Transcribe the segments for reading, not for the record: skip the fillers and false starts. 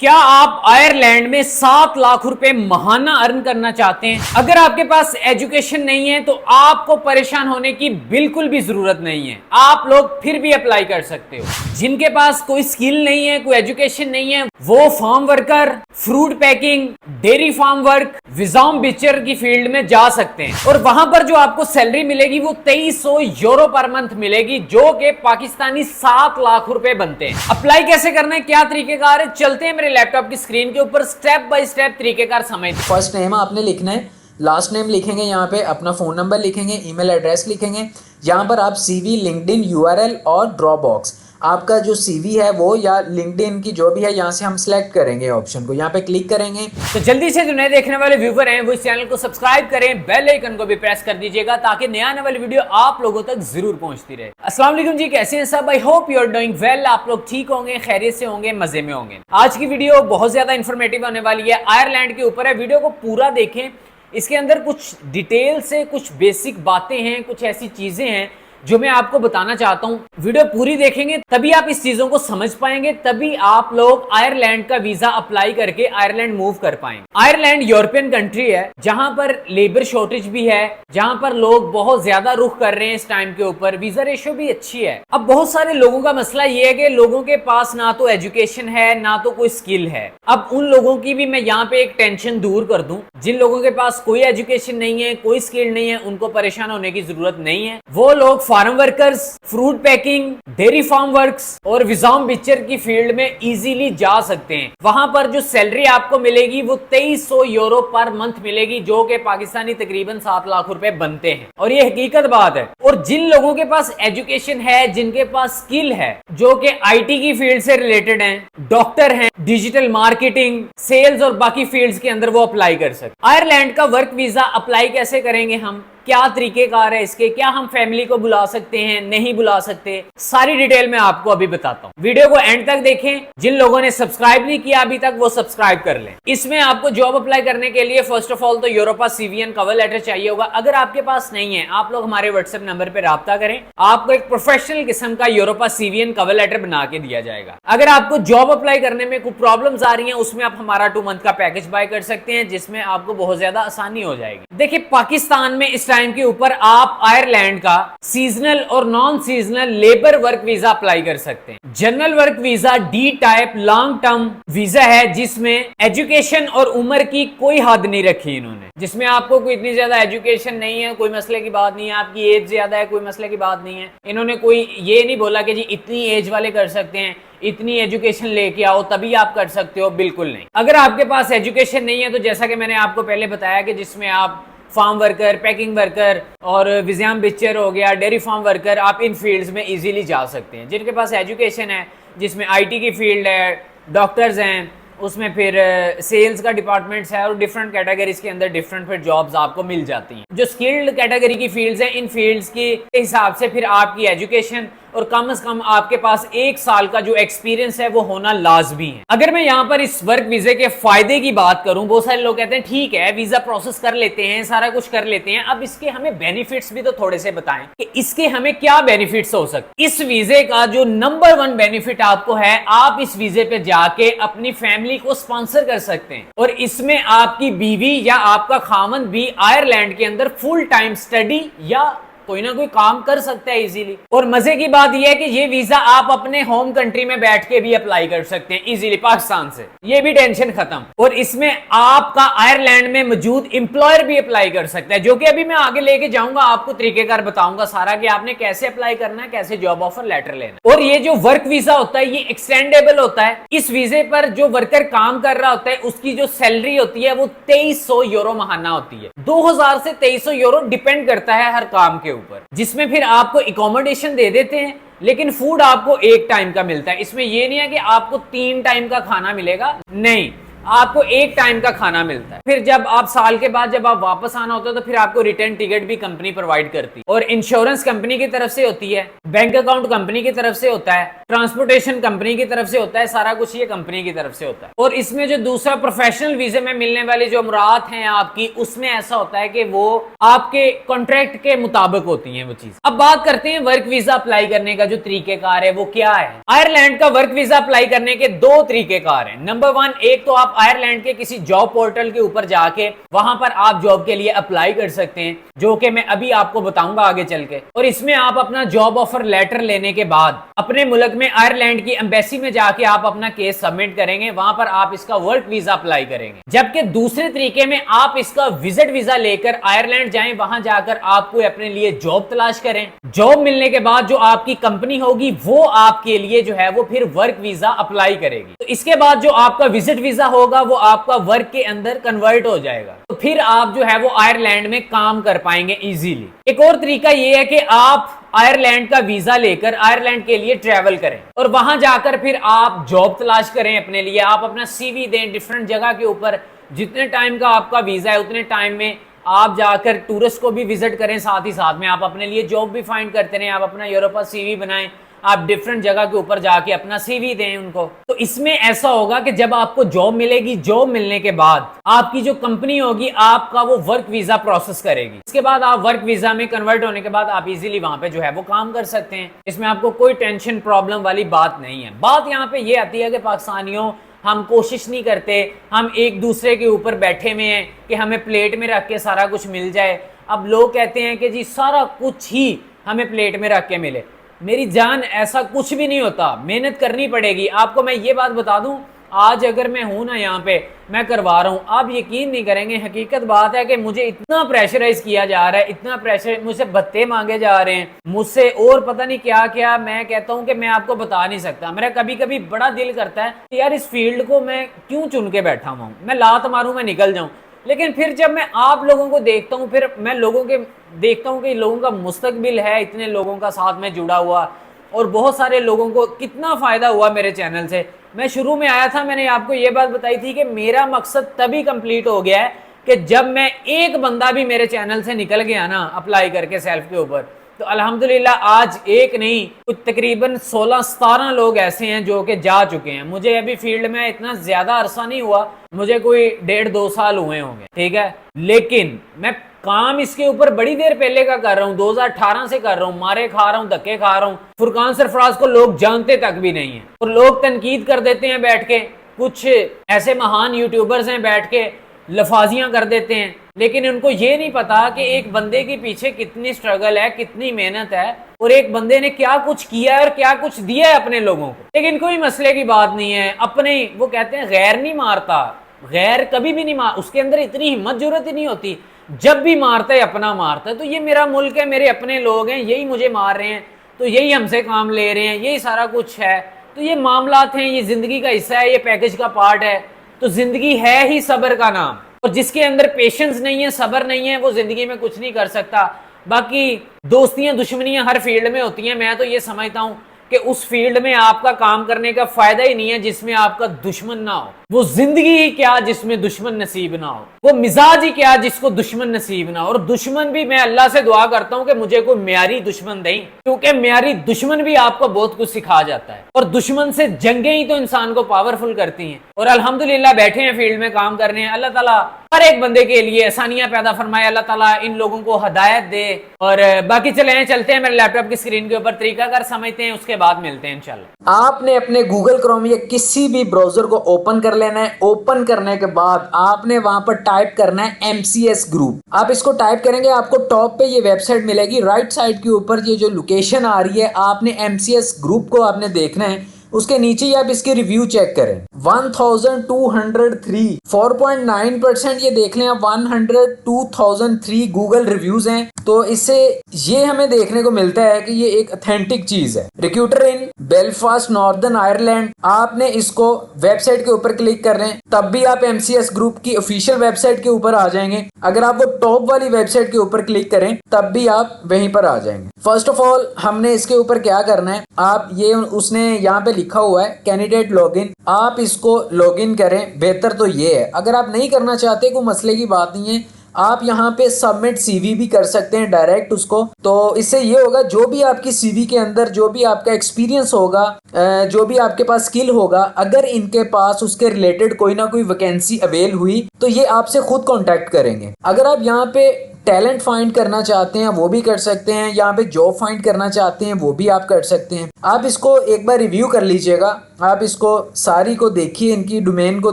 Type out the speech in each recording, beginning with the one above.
क्या आप आयरलैंड में 7 लाख रुपए महाना अर्न करना चाहते हैं? अगर आपके पास एजुकेशन नहीं है तो आपको परेशान होने की बिल्कुल भी जरूरत नहीं है। आप लोग फिर भी अप्लाई कर सकते हो। जिनके पास कोई स्किल नहीं है, कोई एजुकेशन नहीं है, वो farm worker, fruit packing, dairy farm work, विजाम बिचर की फील्ड में जा सकते हैं और वहां पर जो आपको सैलरी मिलेगी वो 2300 यूरो पर मंथ मिलेगी, जो कि पाकिस्तानी 7 लाख रुपए बनते हैं। अप्लाई कैसे करना है, क्या तरीकेकार है, चलते हैं मेरे लैपटॉप की स्क्रीन के ऊपर, स्टेप बाय स्टेप तरीकेकार समझते हैं। फर्स्ट नेम आपने लिखना है, लास्ट नेम लिखेंगे, यहाँ पे अपना फोन नंबर लिखेंगे, ईमेल एड्रेस लिखेंगे। यहाँ पर आप सीवी, लिंक्डइन, यूआरएल और ड्रॉपबॉक्स, आपका जो सीवी है वो या लिंक्डइन की जो भी है, यहाँ से हम सिलेक्ट करेंगे ऑप्शन को, यहाँ पे क्लिक करेंगे। तो जल्दी से जो नए देखने वाले व्यूवर हैं वो इस चैनल को सब्सक्राइब करें, बेल आइकन को भी प्रेस कर दीजिएगा ताकि नया आने वाली वीडियो आप लोगों तक जरूर पहुंचती रहे। अस्सलाम वालेकुम जी, कैसे हैं सब? I hope you are doing well. आप लोग ठीक होंगे, खैरियत से होंगे, मजे में होंगे। आज की वीडियो बहुत ज्यादा इंफॉर्मेटिव होने वाली है, आयरलैंड के ऊपर है। वीडियो को पूरा देखें, इसके अंदर कुछ डिटेल से कुछ बेसिक बातें हैं, कुछ ऐसी चीजें हैं जो मैं आपको बताना चाहता हूं। वीडियो पूरी देखेंगे तभी आप इस चीजों को समझ पाएंगे, तभी आप लोग आयरलैंड का वीजा अप्लाई करके आयरलैंड मूव कर पाएंगे। आयरलैंड यूरोपियन कंट्री है जहां पर लेबर शॉर्टेज भी है, जहां पर लोग बहुत ज्यादा रुख कर रहे हैं इस टाइम के ऊपर। वीजा रेशियो भी अच्छी है। अब बहुत सारे लोगों का मसला ये है कि लोगों के पास ना तो एजुकेशन है, ना तो कोई स्किल है। अब उन लोगों की भी मैं यहाँ पे एक टेंशन दूर कर दूं। जिन लोगों के पास कोई एजुकेशन नहीं है, कोई स्किल नहीं है, उनको परेशान होने की जरूरत नहीं है। वो लोग farm workers, fruit packing, dairy farm works और विजाम बिचर की फील्ड में इजीली जा सकते हैं। वहां पर जो सैलरी आपको मिलेगी वो 2300 यूरो पर मंथ मिलेगी, जो कि पाकिस्तानी तकरीबन 7 लाख रुपए बनते हैं। और ये हकीकत बात है। और जिन लोगों के पास एजुकेशन है, जिनके पास स्किल है, जो कि आईटी की फील्ड से रिलेटेड हैं, डॉक्टर हैं, डिजिटल मार्केटिंग, सेल्स और बाकी फील्ड्स के अंदर वो अप्लाई कर सकते। आयरलैंड का वर्क वीजा अप्लाई कैसे करेंगे हम, क्या तरीकेकार है इसके, क्या हम फैमिली को बुला सकते हैं, नहीं बुला सकते, सारी डिटेल मैं आपको अभी बताता हूं। वीडियो को एंड तक देखें। जिन लोगों ने सब्सक्राइब नहीं किया अभी तक वो सब्सक्राइब कर लें। इसमें आपको जॉब अप्लाई करने के लिए फर्स्ट ऑफ ऑल तो यूरोपा सीवीएन कवर लेटर चाहिए होगा। अगर आपके पास नहीं है, आप लोग हमारे व्हाट्सएप नंबर पर राब्ता करें, आपको एक प्रोफेशनल किस्म का यूरोपा सीवीएन कवर लेटर बना के दिया जाएगा। अगर आपको जॉब अप्लाई करने में कुछ प्रॉब्लम्स आ रही हैं, उसमें आप हमारा 2 मंथ का पैकेज बाय कर सकते हैं, जिसमें आपको बहुत ज्यादा आसानी हो जाएगी। देखिए, पाकिस्तान में इस टाइम के ऊपर आप आयरलैंड का सीजनल और non seasonal labour work visa apply कर सकते हैं। General work visa D type long term visa है, जिसमें एजुकेशन और उम्र की कोई हद नहीं रखी इन्होंने। जिसमें आपको कोई इतनी ज्यादा एजुकेशन नहीं है, कोई मसले की बात नहीं है, आपकी एज ज्यादा है, कोई मसले की बात नहीं है। इन्होंने कोई ये नहीं बोला कि जी इतनी एज वाले कर सकते हैं, इतनी एजुकेशन लेके आओ तभी आप कर सकते हो, बिल्कुल नहीं। अगर आपके पास एजुकेशन नहीं है तो जैसा कि मैंने आपको पहले बताया कि जिसमें आप फार्म वर्कर, पैकिंग वर्कर और विजाम बिचर हो गया, डेयरी फार्म वर्कर, आप इन फील्ड्स में इजीली जा सकते हैं। जिनके पास एजुकेशन है, जिसमें आईटी की फील्ड है, डॉक्टर्स हैं, उसमें फिर सेल्स का डिपार्टमेंट्स है और डिफरेंट कैटेगरीज के अंदर डिफरेंट फिर जॉब्स आपको मिल जाती हैं। जो स्किल्ड कैटेगरी की फील्ड्स हैं, इन फील्ड्स के हिसाब से फिर आपकी एजुकेशन और कम से कम आपके पास 1 साल का जो एक्सपीरियंस है वो होना लाजमी है। अगर मैं यहाँ पर इस वर्क वीजे के फायदे की बात करूं, बहुत सारे लोग कहते हैं ठीक है वीजा प्रोसेस कर लेते हैं, सारा कुछ कर लेते हैं, अब इसके हमें बेनिफिट्स भी तो थोड़े से बताएं कि इसके हमें क्या बेनिफिट्स हो सकते। इस वीजे का जो नंबर 1 बेनिफिट आपको है, आप इस वीजे पे जाके अपनी फैमिली को स्पॉन्सर कर सकते हैं और इसमें आपकी बीवी या आपका खामन भी आयरलैंड के अंदर फुल टाइम स्टडी या कोई ना कोई काम कर सकता है इजीली। और मजे की बात यह है कि ये वीजा आप अपने होम कंट्री में बैठ के भी अप्लाई कर सकते हैं इजीली, पाकिस्तान से। ये भी टेंशन खत्म। और इसमें आपका आयरलैंड में मौजूद एम्प्लॉयर भी अप्लाई कर सकता है, जो कि अभी मैं आगे लेके जाऊंगा, आपको तरीकेकार बताऊंगा सारा कि आपने कैसे अप्लाई करना है, कैसे जॉब ऑफर लेटर लेना। और ये जो वर्क वीजा होता है ये एक्सटेंडेबल होता है। इस वीजे पर जो वर्कर काम कर रहा होता है उसकी जो सैलरी होती है वो 2300 यूरो महाना होती है। 2000 से 2300 यूरो डिपेंड करता है हर काम के ऊपर, जिसमें फिर आपको एकोमोडेशन दे देते हैं, लेकिन फूड आपको 1 टाइम का मिलता है। इसमें यह नहीं है कि आपको 3 टाइम का खाना मिलेगा, नहीं, आपको एक टाइम का खाना मिलता है। फिर जब आप साल के बाद जब आप वापस आना होता है तो फिर आपको रिटर्न टिकट भी कंपनी प्रोवाइड करती है, और इंश्योरेंस कंपनी की तरफ से होती है, बैंक अकाउंट कंपनी की तरफ से होता है, ट्रांसपोर्टेशन कंपनी की तरफ से होता है, सारा कुछ ये कंपनी की तरफ से होता है। और इसमें जो दूसरा प्रोफेशनल वीजे में मिलने वाली जो अमरात हैं आपकी, उसमें ऐसा होता है कि वो आपके कॉन्ट्रैक्ट के मुताबिक होती है वो चीज। अब बात करते हैं वर्क वीजा अप्लाई करने का जो तरीकेकार है वो क्या है। आयरलैंड का वर्क वीजा अप्लाई करने के दो तरीकेकार हैं। नंबर 1, एक तो आप आयरलैंड के किसी जॉब पोर्टल के ऊपर जाके वहां पर आप जॉब के लिए अप्लाई कर सकते हैं, जो कि मैं अभी आपको बताऊंगा आगे चल के। और इसमें आप अपना जॉब ऑफर लेटर लेने के बाद अपने मुल्क में आयरलैंड की एम्बेसी में जाके आप अपना केस सबमिट करेंगे, वहां पर आप इसका वर्क वीजा अप्लाई करेंगे। जबकि दूसरे तरीके में आप इसका विजिट वीजा लेकर आयरलैंड जाएं, वहां जाकर आपको अपने लिए जॉब तलाश करें। जॉब मिलने के बाद जो आपकी कंपनी होगी वो आपके लिए जो है वो फिर वर्क वीजा अप्लाई करेगी। तो इसके बाद जो आपका विजिट वीजा होगा वो आपका वर्क के अंदर कन्वर्ट हो जाएगा, तो फिर आप जो है वो आयरलैंड में काम कर पाएंगे इजीली। एक और तरीका ये है कि आप आयरलैंड का वीजा लेकर आयरलैंड के लिए ट्रैवल करें और वहां जाकर फिर आप जॉब तलाश करें अपने लिए। आप अपना सीवी दें डिफरेंट जगह के ऊपर, जितने टाइम का आपका वीजा है उतने टाइम में आप जाकर टूरिस्ट को भी विजिट करें, साथ ही साथ में आप अपने लिए जॉब भी फाइंड करते रहें। आप अपना यूरोप सीवी बनाएं, आप डिफरेंट जगह के ऊपर जाके अपना सीवी दें उनको। तो इसमें ऐसा होगा कि जब आपको जॉब मिलेगी, जॉब मिलने के बाद आपकी जो कंपनी होगी आपका वो वर्क वीजा प्रोसेस करेगी। इसके बाद आप वर्क वीजा में कन्वर्ट होने के बाद आप इजीली वहां पे जो है वो काम कर सकते हैं। इसमें आपको कोई टेंशन प्रॉब्लम वाली बात नहीं है। बात यहाँ पे ये आती है कि पाकिस्तानियों हम कोशिश नहीं करते, हम एक दूसरे के ऊपर बैठे हुए हैं कि हमें प्लेट में रख के सारा कुछ मिल जाए। अब लोग कहते हैं कि जी सारा कुछ ही हमें प्लेट में रख के मिले। मेरी जान, ऐसा कुछ भी नहीं होता, मेहनत करनी पड़ेगी। आपको मैं ये बात बता दूं, आज अगर मैं हूं ना यहाँ पे, मैं करवा रहा हूं, आप यकीन नहीं करेंगे, हकीकत बात है कि मुझे इतना प्रेशराइज किया जा रहा है, इतना प्रेशर, मुझसे भत्ते मांगे जा रहे हैं, मुझसे और पता नहीं क्या क्या। मैं कहता हूं कि मैं आपको बता नहीं सकता। मेरा कभी कभी बड़ा दिल करता है कि यार इस फील्ड को मैं क्यों चुन के बैठा हुआ हूं, मैं लात मारूं, मैं निकल जाऊं। लेकिन फिर जब मैं आप लोगों को देखता हूं, फिर मैं लोगों के देखता हूं कि लोगों का मुस्तकबिल है, इतने लोगों का साथ में जुड़ा हुआ, और बहुत सारे लोगों को कितना फ़ायदा हुआ मेरे चैनल से। मैं शुरू में आया था, मैंने आपको ये बात बताई थी कि मेरा मकसद तभी कंप्लीट हो गया है कि जब मैं एक बंदा भी मेरे चैनल से निकल गया ना अप्लाई करके सेल्फ के ऊपर, तो अल्हम्दुलिल्लाह आज एक नहीं कुछ तकरीबन 16-17 लोग ऐसे हैं जो कि जा चुके हैं। मुझे अभी फील्ड में इतना ज़्यादा अरसा नहीं हुआ, मुझे कोई 1.5-2 साल हुए होंगे, ठीक है। लेकिन मैं काम इसके ऊपर बड़ी देर पहले का कर रहा हूँ, 2018 से कर रहा हूँ, मारे खा रहा हूँ, धक्के खा रहा हूँ। फुरकान सरफराज को लोग जानते तक भी नहीं है, और लोग तनकीद कर देते हैं बैठ के। कुछ ऐसे महान यूट्यूबर्स हैं बैठ के लफाजियां कर देते हैं, लेकिन उनको ये नहीं पता कि एक बंदे के पीछे कितनी स्ट्रगल है, कितनी मेहनत है, और एक बंदे ने क्या कुछ किया है और क्या कुछ दिया है अपने लोगों को। लेकिन कोई मसले की बात नहीं है, अपने वो कहते हैं गैर नहीं मारता, गैर कभी भी नहीं मार, उसके अंदर इतनी हिम्मत जरूरत ही नहीं होती। जब भी मारता है अपना मारता है। तो ये मेरा मुल्क है, मेरे अपने लोग हैं, यही मुझे मार रहे हैं, तो यही हमसे काम ले रहे हैं, यही सारा कुछ है। तो ये मामलात हैं, ये जिंदगी का हिस्सा है, ये पैकेज का पार्ट है। तो जिंदगी है ही सब्र का नाम, और जिसके अंदर पेशेंस नहीं है, सब्र नहीं है, वो जिंदगी में कुछ नहीं कर सकता। बाकी दोस्तियां दुश्मनियां हर फील्ड में होती हैं। मैं तो ये समझता हूं कि उस फील्ड में आपका काम करने का फायदा ही नहीं है जिसमें आपका दुश्मन ना हो। वो जिंदगी ही क्या जिसमें दुश्मन नसीब ना हो, वो मिजाज ही क्या जिसको दुश्मन नसीब ना हो। और दुश्मन भी मैं अल्लाह से दुआ करता हूं कि मुझे कोई म्यारी दुश्मन दें, क्योंकि म्यारी दुश्मन भी आपको बहुत कुछ सिखा जाता है, और दुश्मन से जंगें ही तो इंसान को पावरफुल करती हैं। और अल्हम्दुलिल्लाह बैठे हैं फील्ड में काम कर रहे हैं। अल्लाह ताला हर एक बंदे के लिए आसानियां पैदा फरमाए, अल्लाह ताला इन लोगों को हिदायत दे। और बाकी चलते हैं मेरे लैपटॉप की स्क्रीन के ऊपर, तरीकाकार समझते हैं, उसके बाद मिलते हैं इंशाल्लाह। आपने अपने गूगल क्रोम या किसी भी ब्राउजर को ओपन कर लेना है। ओपन करने के बाद आपने वहां पर टाइप करना है MCS ग्रुप। आप इसको टाइप करेंगे, आपको टॉप पे ये वेबसाइट मिलेगी। राइट साइड के ऊपर ये जो लोकेशन आ रही है, आपने MCS ग्रुप को आपने देखना है। उसके नीचे ही आप इसके रिव्यू चेक करें, 1203 4.9% ये देख लें आप, 102,003 गूगल रिव्यूज हैं। तो इससे ये हमें देखने को मिलता है कि ये एक ऑथेंटिक चीज है। रिक्रूटर इन बेलफास्ट नॉर्दर्न आयरलैंड, आपने इसको वेबसाइट के ऊपर क्लिक कर रहे हैं, तब भी आप MCS ग्रुप की ऑफिशियल वेबसाइट के ऊपर आ जाएंगे। अगर आप वो टॉप वाली वेबसाइट के ऊपर क्लिक करें तब भी आप वहीं पर आ जाएंगे। फर्स्ट ऑफ ऑल हमने इसके ऊपर क्या करना है, आप ये उसने यहाँ पे लिखा हुआ है कैंडिडेट लॉगिन, आप इसको लॉगिन करें। बेहतर तो ये है, अगर आप नहीं करना चाहते कोई मसले की बात नहीं है, आप यहाँ पे सबमिट सीवी भी कर सकते हैं डायरेक्ट उसको। तो इससे ये होगा जो भी आपकी सीवी के अंदर जो भी आपका एक्सपीरियंस होगा, जो भी आपके पास स्किल होगा, अगर इनके पास उसके रिलेटेड कोई ना कोई वैकेंसी अवेल हुई तो ये आपसे खुद कांटेक्ट करेंगे। अगर आप यहाँ पे टैलेंट फाइंड करना चाहते हैं वो भी कर सकते हैं, यहाँ पे जॉब फाइंड करना चाहते हैं वो भी आप कर सकते हैं। आप इसको एक बार रिव्यू कर लीजिएगा, आप इसको सारी को देखिए, इनकी डोमेन को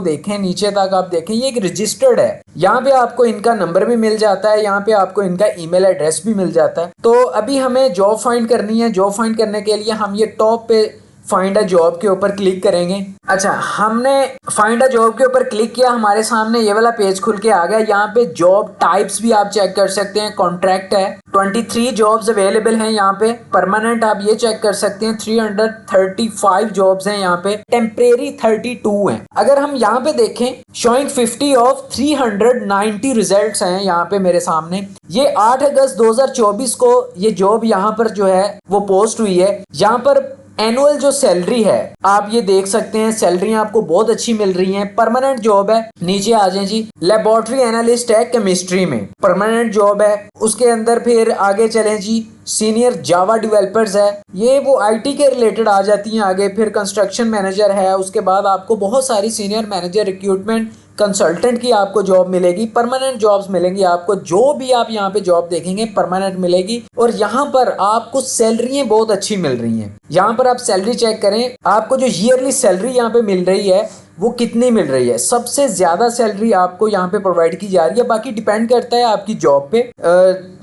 देखें, नीचे तक आप देखें, ये एक रजिस्टर्ड है। यहाँ पे आपको इनका नंबर भी मिल जाता है, यहाँ पे आपको इनका ईमेल एड्रेस भी मिल जाता है। तो अभी हमें जॉब फाइंड करनी है। जॉब फाइंड करने के लिए हम ये टॉप पे फाइंड अ जॉब के ऊपर क्लिक करेंगे। अच्छा, हमने फाइंड अ जॉब के ऊपर क्लिक किया, हमारे सामने ये वाला पेज खुल के आ गया। यहाँ पे जॉब टाइप्स भी आप चेक कर सकते हैं। कॉन्ट्रैक्ट है, 23 जॉब्स अवेलेबल हैं यहाँ पे। परमानेंट आप ये चेक कर सकते हैं, 335 जॉब्स हैं यहाँ पे। टेम्परेरी 32 हैं। अगर हम यहाँ पे देखें, शोइंग 50 ऑफ 390 रिजल्ट्स हैं यहाँ पे मेरे सामने। ये 8 अगस्त 2024 को ये जॉब यहाँ पर जो है वो पोस्ट हुई है। यहाँ पर एनुअल जो सैलरी है आप ये देख सकते हैं, सैलरी आपको बहुत अच्छी मिल रही है। परमानेंट जॉब है। नीचे आ जाए जी, लेबोरेटरी एनालिस्ट है केमिस्ट्री में, परमानेंट जॉब है। उसके अंदर फिर आगे चलें जी, सीनियर जावा डेवलपर्स है, ये वो आईटी के रिलेटेड आ जाती हैं आगे। फिर कंस्ट्रक्शन मैनेजर है, उसके बाद आपको बहुत सारी सीनियर मैनेजर, रिक्रूटमेंट कंसल्टेंट की आपको जॉब मिलेगी। परमानेंट जॉब्स मिलेंगी आपको, जो भी आप यहाँ पे जॉब देखेंगे परमानेंट मिलेगी। और यहाँ पर आपको सैलरियाँ बहुत अच्छी मिल रही हैं। यहाँ पर आप सैलरी चेक करें, आपको जो ईयरली सैलरी यहाँ पे मिल रही है वो कितनी मिल रही है। सबसे ज्यादा सैलरी आपको यहाँ पे प्रोवाइड की जा रही है। बाकी डिपेंड करता है आपकी जॉब पे।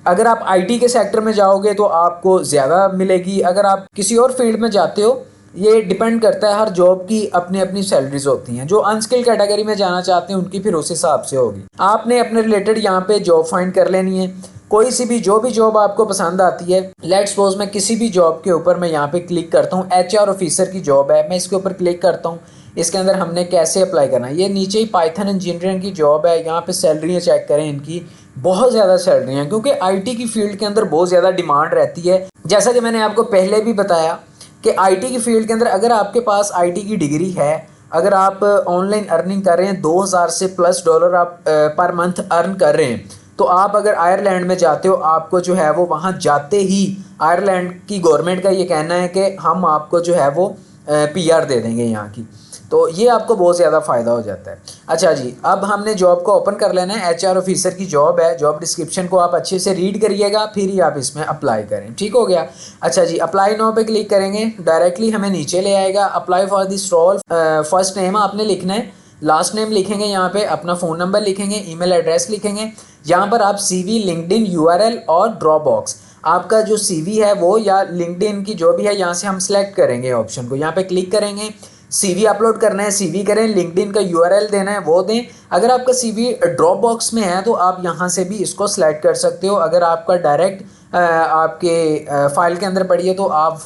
अगर आप आईटी के सेक्टर में जाओगे तो आपको ज्यादा मिलेगी, अगर आप किसी और फील्ड में जाते हो ये डिपेंड करता है। हर जॉब की अपनी अपनी सैलरीज होती हैं। जो अनस्किल्ड कैटेगरी में जाना चाहते हैं उनकी फिर उस हिसाब से होगी। आपने अपने रिलेटेड यहाँ पे जॉब फाइंड कर लेनी है। कोई सी भी जो भी जॉब आपको पसंद आती है, लेट्स सपोज मैं किसी भी जॉब के ऊपर मैं यहाँ पे क्लिक करता हूँ। एचआर ऑफिसर की जॉब है, मैं इसके ऊपर क्लिक करता हूँ। इसके अंदर हमने कैसे अप्लाई करना है, ये नीचे ही पाइथन इंजीनियरिंग की जॉब है। यहाँ पे सैलरियाँ चेक करें, इनकी बहुत ज़्यादा सैलरी हैं क्योंकि आईटी की फील्ड के अंदर बहुत ज़्यादा डिमांड रहती है। जैसा कि मैंने आपको पहले भी बताया कि आईटी की फील्ड के अंदर अगर आपके पास आईटी की डिग्री है, अगर आप ऑनलाइन अर्निंग कर रहे हैं, 2000 से प्लस डॉलर आप पर मंथ अर्न कर रहे हैं, तो आप अगर आयरलैंड में जाते हो, आपको जो है वो वहाँ जाते ही आयरलैंड की गवर्नमेंट का ये कहना है कि हम आपको जो है वो पीआर दे देंगे यहाँ की। तो ये आपको बहुत ज़्यादा फ़ायदा हो जाता है। अच्छा जी, अब हमने जॉब को ओपन कर लेना है। एचआर ऑफिसर की जॉब है। जॉब डिस्क्रिप्शन को आप अच्छे से रीड करिएगा, फिर ही आप इसमें अप्लाई करें। ठीक हो गया। अच्छा जी, अप्लाई नाउ पे क्लिक करेंगे, डायरेक्टली हमें नीचे ले आएगा। Apply for this role, first name आपने लिखना है, लास्ट नेम लिखेंगे, यहाँ पे अपना फ़ोन नंबर लिखेंगे, ईमेल एड्रेस लिखेंगे। यहाँ पर आप CV, लिंक्डइन, URL और ड्रॉपबॉक्स, आपका जो CV है वो या लिंक्डइन की जो भी है, यहाँ से हम सेलेक्ट करेंगे ऑप्शन को। यहाँ पे क्लिक करेंगे, CV अपलोड करना है, CV करें, लिंक्डइन का URL देना है वो दें। अगर आपका CV ड्रॉपबॉक्स में है तो आप यहाँ से भी इसको सेलेक्ट कर सकते हो। अगर आपका डायरेक्ट आपके फाइल के अंदर पड़ी है तो आप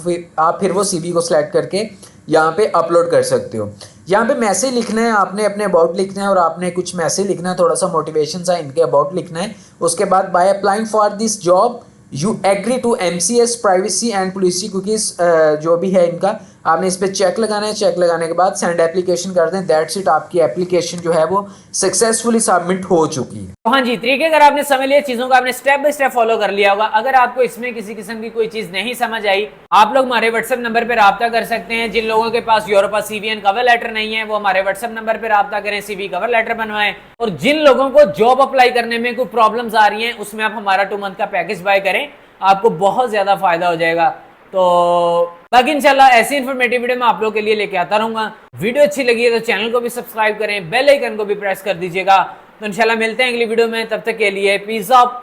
फिर वो CV को सेलेक्ट करके यहाँ पे अपलोड कर सकते हो। यहाँ पे मैसेज लिखना है, आपने अपने अबाउट लिखना है और आपने कुछ मैसेज लिखना है, थोड़ा सा मोटिवेशन सा इनके अबाउट लिखना है। उसके बाद by applying for this job you agree to MCS privacy and policy cookies, जो भी है इनका आपने इस पर चेक लगाना है। चेक लगाने के बाद सेंड एप्लीकेशन कर दें। दैट्स इट, आपकी एप्लीकेशन जो है वो सक्सेसफुली सबमिट हो चुकी है। हाँ जी, तरीके अगर आपने समझ लिया, चीजों का आपने स्टेप बाय स्टेप फॉलो कर लिया होगा। अगर आपको इसमें किसी किस्म की कोई चीज नहीं समझ आई, आप लोग हमारे व्हाट्सएप नंबर पे राब्ता कर सकते हैं। जिन लोगों के पास योर पास CV एंड कवर लेटर नहीं है वो हमारे व्हाट्सएप नंबर पे राब्ता करें, CV कवर लेटर बनवाएं। और जिन लोगों को जॉब अप्लाई करने में कोई प्रॉब्लम्स आ रही हैं उसमें आप हमारा 2 मंथ का पैकेज बाय करें, आपको बहुत ज्यादा फायदा हो जाएगा। तो बाकी इंशाल्लाह ऐसी इन्फॉर्मेटिव वीडियो मैं आप लोगों के लिए लेके आता रहूंगा। वीडियो अच्छी लगी है तो चैनल को भी सब्सक्राइब करें, बेल आइकन को भी प्रेस कर दीजिएगा। तो इंशाल्लाह मिलते हैं अगली वीडियो में, तब तक के लिए पीस ऑफ।